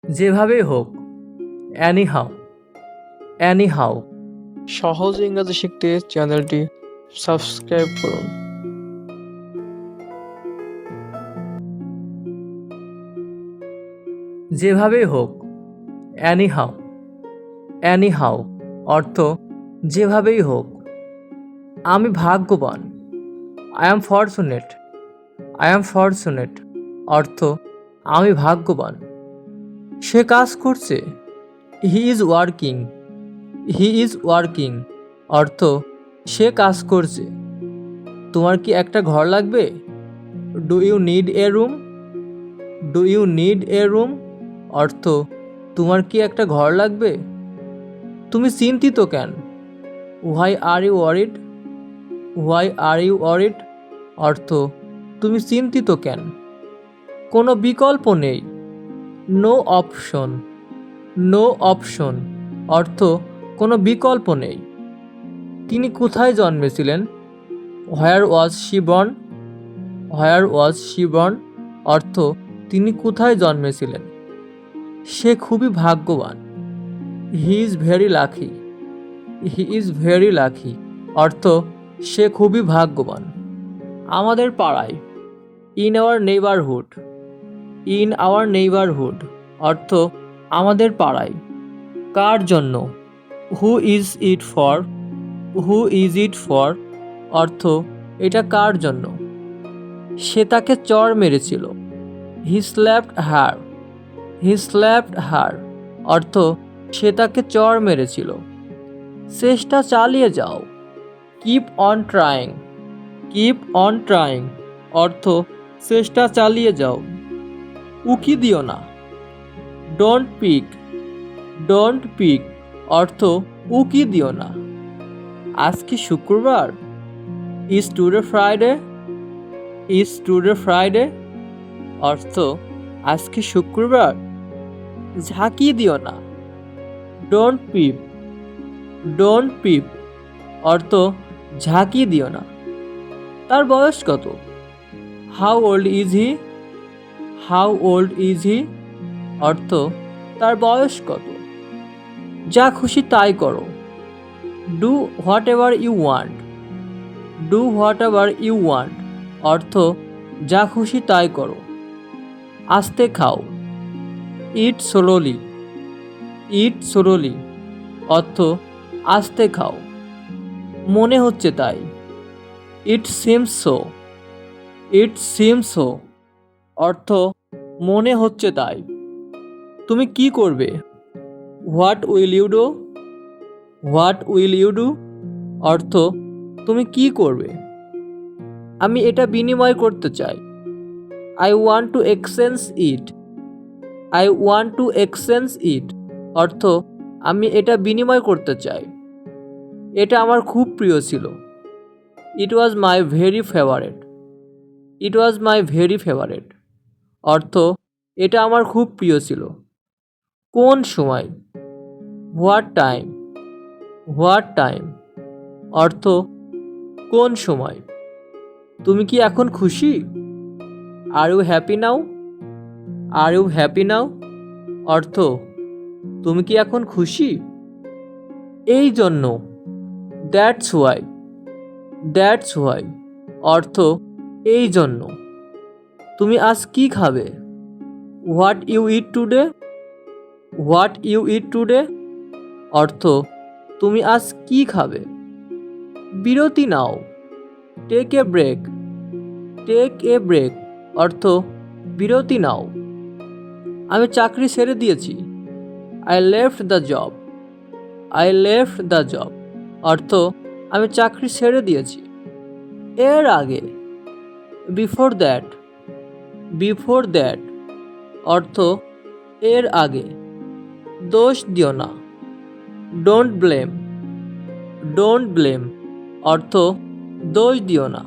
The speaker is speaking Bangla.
যেভাবেই হোক, অ্যানিহাউ, অ্যানিহাউ। সহজ ইংরেজি শিখতে চ্যানেলটি সাবস্ক্রাইব করুন। যেভাবেই হোক, অ্যানিহাউ, অ্যানিহাউ অর্থ যেভাবেই হোক। আমি ভাগ্যবান, I am fortunate, I am fortunate অর্থ আমি ভাগ্যবান। সে কাজ করছে, he is working, he is working অর্থ সে কাজ করছে। তোমার কি একটা ঘর লাগবে? Do you need a room, do you need a room অর্থ তোমার কি একটা ঘর লাগবে। তুমি চিন্তিত কেন? Why are you worried, why are you worried অর্থ তুমি চিন্তিত কেন। কোনো বিকল্প নেই, নো অপশন, নো অপশন অর্থ কোনো বিকল্প নেই। তিনি কোথায় জন্মেছিলেন? Where was she born, where was she born অর্থ তিনি কোথায় জন্মেছিলেন। সে খুবই ভাগ্যবান, he is very lucky, he is very lucky অর্থ সে খুবই ভাগ্যবান। আমাদের পাড়ায়, in our neighbourhood, in our neighbourhood অর্থ আমাদের পাড়ায়। কার জন্য? Who is it for, who is it for অর্থ এটা কার জন্য। সে তাকে চড় মেরেছিল, হি স্ল্যাপড হার, হি স্ল্যাপড হার অর্থ সে তাকে চড় মেরেছিল। চেষ্টা চালিয়ে যাও, keep on trying, keep on trying অর্থ চেষ্টা চালিয়ে যাও। উকি দিও না, ডোন্ট পিক, ডোন্ট পিক অর্থ উকি দিও না। আজ কি শুক্রবার? Is today Friday, is today Friday অর্থ আজ কি শুক্রবার। ঝাঁকিয়ে দিও না, ডোন্ট পিপ, ডোন্ট পিপ অর্থ ঝাঁকিয়ে দিও না। তার বয়স কত? How old is he, how old is he অর্থ তার বয়স কত। যা খুশি তাই করো, do whatever you want, do whatever you want অর্থ যা খুশি তাই করো। আস্তে খাও, ইট স্লোলি, ইট স্লোলি অর্থ আস্তে খাও। মনে হচ্ছে তাই, it seems so, it seems so অর্থ মনে হচ্ছে তাই। তুমি কি করবে? What will you do, what will you do অর্থ তুমি কি করবে। আমি এটা বিনিময় করতে চাই, I want to exchange it, I want to exchange it অর্থ আমি এটা বিনিময় করতে চাই। এটা আমার খুব প্রিয় ছিল, it was my very favourite, it was my very favourite অর্থ এটা আমার খুব প্রিয় ছিল। কোন সময়? হোয়াট টাইম, হোয়াট টাইম অর্থ কোন সময়। তুমি কি এখন খুশি? Are you happy now, are you happy now অর্থ তুমি কি এখন খুশি। এই জন্য, দ্যাটস হোয়াই, দ্যাটস হোয়াই অর্থ এই জন্য। তুমি আজ কি খাবে? What you eat today, what you eat today অর্থ তুমি আজ কি খাবে। বিরতি নাও, take a break, take a break অর্থ বিরতি নাও। আমি চাকরি ছেড়ে দিয়েছি, I left the job, I left the job অর্থ আমি চাকরি ছেড়ে দিয়েছি। এর আগে, বিফোর দ্যাট, বিফোর দ্যাট অর্থ এর আগে। দোষ দিও না, ডোন্ট ব্লেম, ডোন্ট ব্লেম অর্থ দোষ দিও না।